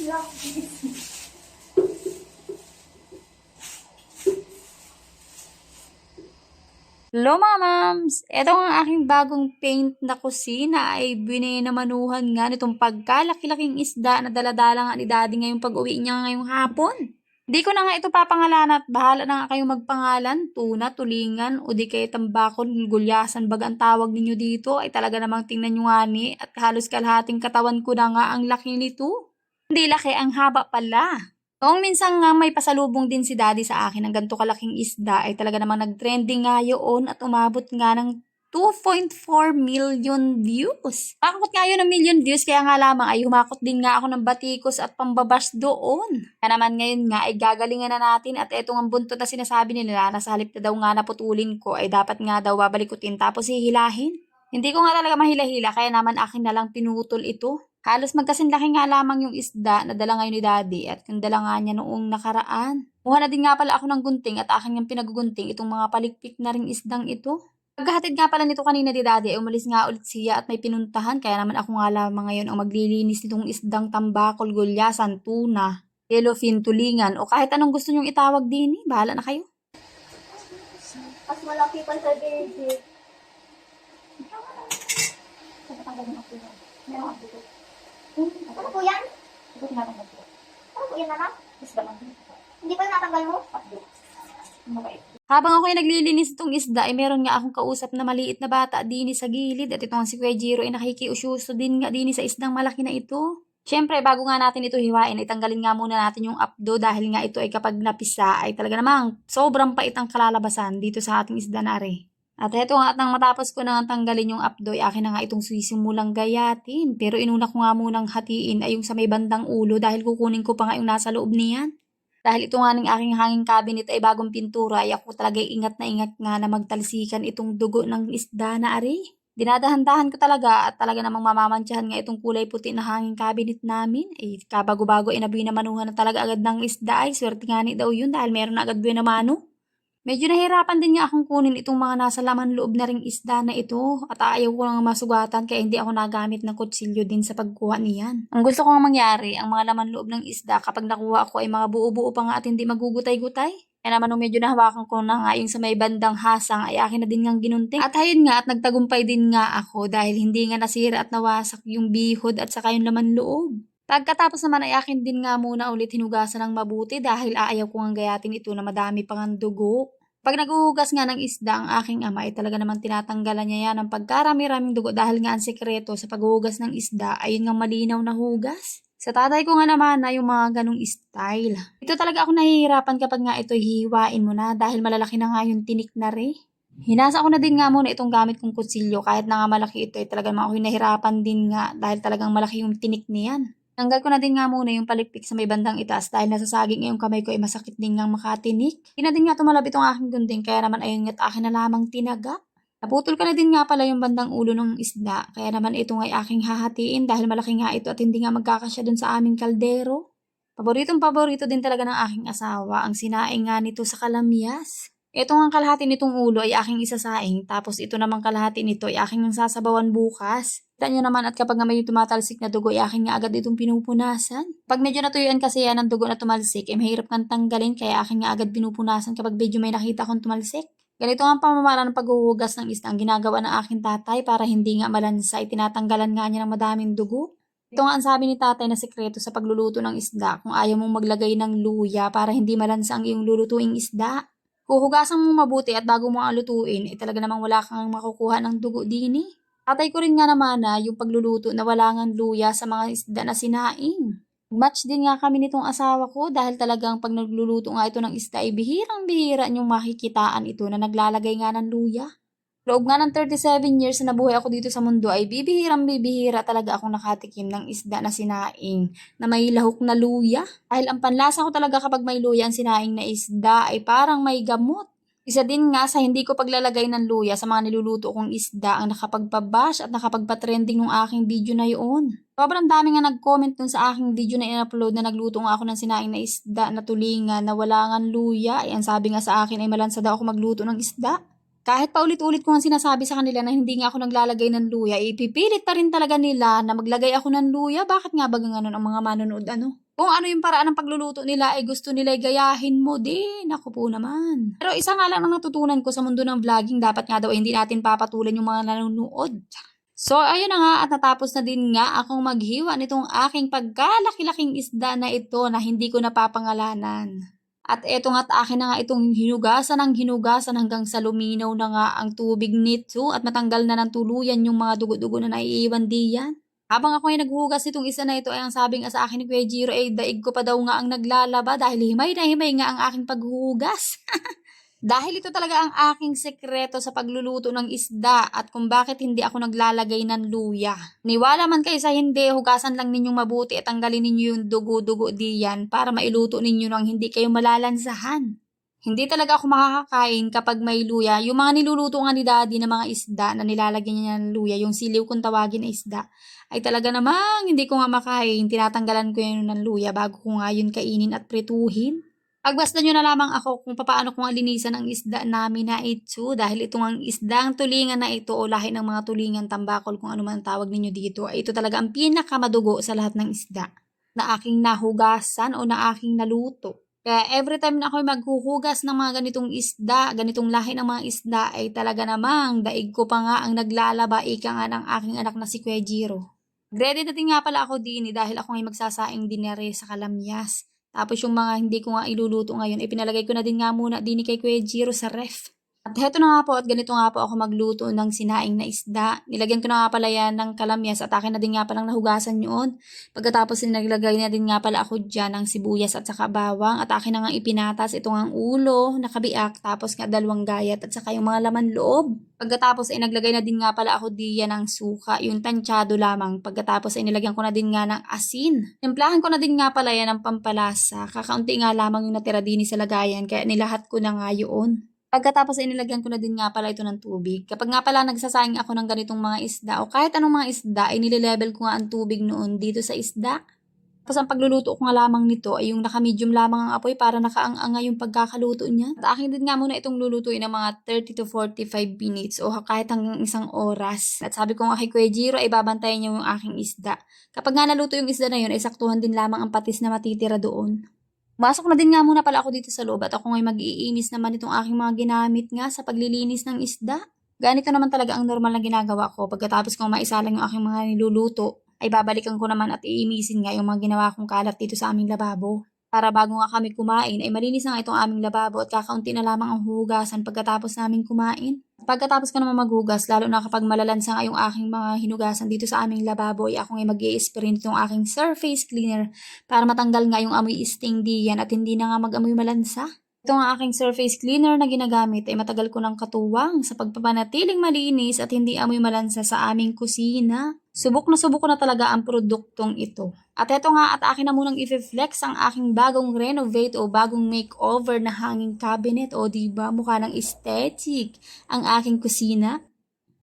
Hello mga mams! Ito ang aking bagong paint na kusina ay bininamanuhan nga nitong pagkalaki-laking isda na daladala nga ni daddy ngayong pag-uwi niya ngayong hapon. Di ko na nga ito papangalan at bahala na nga kayong magpangalan, tuna, tulingan o di kaya tambakon, gulyasan baga ang tawag ninyo dito ay talaga namang tingnan nyo nga ni at halos kalahating katawan ko na nga ang laki nito. Hindi laki, ang haba pala. Noong minsan nga may pasalubong din si daddy sa akin ng ganito kalaking isda ay talaga namang nag-trending nga yun at umabot nga ng 2.4 million views. Pakakot nga yun ng million views kaya nga lamang ay humakot din nga ako ng batikos at pambabash doon. Kaya naman ngayon nga ay gagalingan na natin at etong ang buntot na sinasabi nila na sa halip na daw nga naputulin ko ay dapat nga daw babalikutin tapos hihilahin. Hindi ko nga talaga mahila-hila kaya naman akin na lang pinutol ito. Halos magkasinlaki nga lamang yung isda na dala ngayon ni daddy at yung dala nga niya noong nakaraan. Kuha na din nga pala ako ng gunting at akin yung pinagugunting itong mga palikpik na ring isdang ito. Pagkahatid nga pala nito kanina ni daddy ay umalis nga ulit siya at may pinuntahan kaya naman ako nga lamang ngayon ang maglilinis nitong isdang tambakol, gulyasan, tuna, yellowfin, tulingan o kahit anong gusto nyong itawag din bahala na kayo. Mas malaki pa sa baby. Ano po yan? Ano po yan, mama? Hindi pa yung natanggal mo? Habang ako ay naglilinis itong isda, ay meron nga akong kausap na maliit na bata din sa gilid at itong si Kuya Jiro ay nakikiusyuso din nga din sa isdang malaki na ito. Siyempre, bago nga natin ito hiwain, ay tanggalin nga muna natin yung apdo dahil nga ito ay kapag napisa ay talaga namang sobrang pait ang kalalabasan dito sa ating isda na are. At eto nga at nang matapos ko na tanggalin yung apdo, ay akin na nga itong sisimulang gayatin. Pero inuna ko nga munang hatiin ay yung sa may bandang ulo dahil kukunin ko pa nga yung nasa loob niyan. Dahil ito nga ng aking hanging cabinet ay bagong pintura ay ako talaga ingat nga na magtalsikan itong dugo ng isda na ari. Dinadahan-dahan ko talaga at talaga namang mamamantsahan nga itong kulay puti na hanging cabinet namin. Eh, kabago-bago ay nabinamanuhan na talaga agad ng isda ay swerte nga ni daw yun dahil meron na agad binamano. Medyo nahirapan din nga akong kunin itong mga nasa laman loob na ring isda na ito at ayaw ko nang masugatan kaya hindi ako nagamit ng kutsilyo din sa pagkuha niyan. Ang gusto ko nga mangyari, ang mga laman loob ng isda kapag nakuha ako ay mga buo-buo pa nga at hindi magugutay-gutay. Kaya naman nung medyo nahawakan ko na nga yung sa may bandang hasang ay akin na din ngang ginunting. At ayun nga at nagtagumpay din nga ako dahil hindi nga nasira at nawasak yung bihod at saka yung laman loob. Pagkatapos naman ay akin din nga muna ulit hinugasan ng mabuti dahil ayaw ko nga gayatin ito na madami pang dugo. Pag naguhugas nga ng isda ang aking ama ay talaga naman tinatanggalan niya yan ng pagkarami-raming dugo dahil nga ang sekreto sa paghuhugas ng isda ay yun nga malinaw na hugas. Sa tatay ko nga naman na yung mga ganong style. Ito talaga ako nahihirapan kapag nga ito hihiwain mo na dahil malalaki na nga yung tinik na re. Hinasa ko na din nga muna itong gamit kong kutsilyo kahit na nga malaki ito ay talaga naman ako nahihirapan din nga dahil talagang malaki yung tinik niyan. Tanggal ko na din nga muna yung palipik sa may bandang itaas dahil nasasaging yung kamay ko ay masakit din nga makatinik. Hindi na din nga tumalab itong aking gunting kaya naman ayun nga't akin na lamang tinagap. Naputol ko na din nga pala yung bandang ulo ng isda kaya naman ito ay aking hahatiin dahil malaki nga ito at hindi nga magkakasya dun sa aming kaldero. Paborito din talaga ng aking asawa ang sinaing nga nito sa kalamyas. Ito nga kalahati nitong ulo ay aking isasaing tapos ito namang kalahati nito ay aking sasabawan bukas. Kita nyo naman at kapag nga may tumatalsik na dugo ay aking nga agad itong pinupunasan. Pag medyo natuyuan kasi yan ng dugo na tumalsik ay mahirap kang tanggalin kaya aking nga agad pinupunasan kapag medyo may nakita akong tumalsik. Ganito nga ang pamamaraan ng paghuhugas ng isda ang ginagawa ng aking tatay para hindi nga malansa ay tinatanggalan nga niya ng madaming dugo. Ito nga ang sabi ni tatay na sekreto sa pagluluto ng isda kung ayaw mong maglagay ng luya para hindi malansa ang iyong lulutuing isda. Huhugasan mo mabuti at bago mo ang lutuin, talaga namang wala kang makukuha ng dugo din eh. Tatay ko rin nga naman na yung pagluluto na wala ngang luya sa mga isda na sinaing. Match din nga kami nitong asawa ko dahil talagang pag nagluluto nga ito ng isda ay bihirang-bihira niyong makikitaan ito na naglalagay nga ng luya. Loob nga ng 37 years na nabuhay ako dito sa mundo ay bibihirang-bibihira talaga akong nakatikim ng isda na sinaing na may lahok na luya. Dahil ang panlasa ko talaga kapag may luya ang sinaing na isda ay parang may gamot. Isa din nga sa hindi ko paglalagay ng luya sa mga niluluto kong isda ang nakapagpabash at nakapagpatrending ng aking video na yun. Sobrang dami nga nag-comment dun sa aking video na in-upload na nagluto nga ako ng sinaing na isda na tulingan na wala nga luya. Ay ang sabi nga sa akin ay malansa daw ako magluto ng isda. Kahit paulit-ulit ko nga sinasabi sa kanila na hindi nga ako naglalagay ng luya, ipipilit pa rin talaga nila na maglagay ako ng luya. Bakit nga ba ganun ang mga manonood ano? Kung ano yung paraan ng pagluluto nila ay gusto nila gayahin mo din. Ako po naman. Pero isa nga lang ang natutunan ko sa mundo ng vlogging, dapat nga daw ay hindi natin papatulan yung mga nanonood. So, ayun na nga at natapos na din nga akong maghiwa nitong aking pagkalaki-laking isda na ito na hindi ko napapangalanan. At eto nga't akin na nga itong hinugasan ng hinugasan hanggang sa luminaw na nga ang tubig nito at matanggal na ng tuluyan yung mga dugo-dugo na naiiwan diyan. Habang ako ay naghuhugas nitong isa na ito ay ang sabi nga sa akin ni Kuya Jiro ay daig ko pa daw nga ang naglalaba dahil himay na himay nga ang aking paghuhugas. Dahil ito talaga ang aking sekreto sa pagluluto ng isda at kung bakit hindi ako naglalagay ng luya. Niwala man kayo sa hindi, hugasan lang ninyong mabuti at tanggalin ninyo yung dugo-dugo diyan para mailuto ninyo nang hindi kayo malalansahan. Hindi talaga ako makakakain kapag may luya. Yung mga niluluto nga ni Daddy na mga isda na nilalagyan niya ng luya, yung siliw kung tawagin na isda, ay talaga namang hindi ko nga makain. Tinatanggalan ko yun ng luya bago ko nga yun kainin at prituhin. Pagbasta nyo na lamang ako kung paano ko nga linisan ang isda namin na ito dahil ito ang isdang tulingan na ito o lahi ng mga tulingan tambakol kung ano man tawag ninyo dito ay ito talaga ang pinakamadugo sa lahat ng isda na aking nahugasan o na aking naluto. Kaya every time na ako maghuhugas ng mga ganitong isda, ganitong lahi ng mga isda ay talaga namang daig ko pa nga ang naglalaba ika nga ng aking anak na si Kuya Jiro. Ready na din nga pala ako din dahil ako ay magsasaing dinere sa Kalamyas. Tapos yung mga hindi ko nga iluluto ngayon, ipinalagay ko na din nga muna din kay Kuya Jiro sa ref. At heto na nga po at ganito nga po ako magluto ng sinaing na isda. Nilagyan ko na nga pala yan ng kalamyas at akin na din nga palang nahugasan yun. Pagkatapos naglagay na din nga pala ako dyan ng sibuyas at saka bawang at akin na nga ipinatas ito nga ang ulo, nakabiak, tapos nga dalawang gayat at saka yung mga laman loob. Pagkatapos ay naglagay na din nga pala ako diyan ng suka, yung tansyado lamang. Pagkatapos ay nilagyan ko na din nga ng asin. Timplahan ko na din nga pala yan ng pampalasa. Kakaunti nga lamang yung natira din sa lagayan kaya nilahat ko na nga yun. Pagkatapos ay nilagyan ko na din nga pala ito ng tubig. Kapag nga pala nagsasaing ako ng ganitong mga isda o kahit anong mga isda ay nililevel ko nga ang tubig noon dito sa isda. Tapos ang pagluluto ko nga lamang nito ay yung naka-medium lamang ang apoy para nakaang-anga yung pagkakaluto niya. At akin din nga muna itong lulutuin ng mga 30 to 45 minutes o kahit hanggang isang oras. At sabi ko nga kay Kuya Jiro ay babantayan niya yung aking isda. Kapag nga naluto yung isda na yun ay saktuhan din lamang ang patis na matitira doon. Masok na din nga muna pala ako dito sa loob at ako ngay mag-iinis naman itong aking mga ginamit nga sa paglilinis ng isda. Ganito naman talaga ang normal na ginagawa ko. Pagkatapos kong maisalang yung aking mga niluluto, ay babalikan ko naman at iimisin nga yung mga ginawa kong kalat dito sa aming lababo. Para bago nga kami kumain, ay malinis na nga itong aming lababo at kakaunti na lamang ang huhugasan pagkatapos namin kumain. Pagkatapos ko naman maghugas, lalo na kapag malalansa nga yung aking mga hinugasan dito sa aming lababo, ay ako ngay mag-i-spray nitong aking surface cleaner para matanggal nga yung amoy sting diyan at hindi na nga mag-amoy malansa. Ito nga aking surface cleaner na ginagamit ay matagal ko ng katuwang sa pagpapanatiling malinis at hindi amoy malansa sa aming kusina. Subok ko na talaga ang produktong ito. At eto nga at akin na munang i-flex ang aking bagong renovate o bagong makeover na hanging cabinet o diba mukha ng aesthetic ang aking kusina.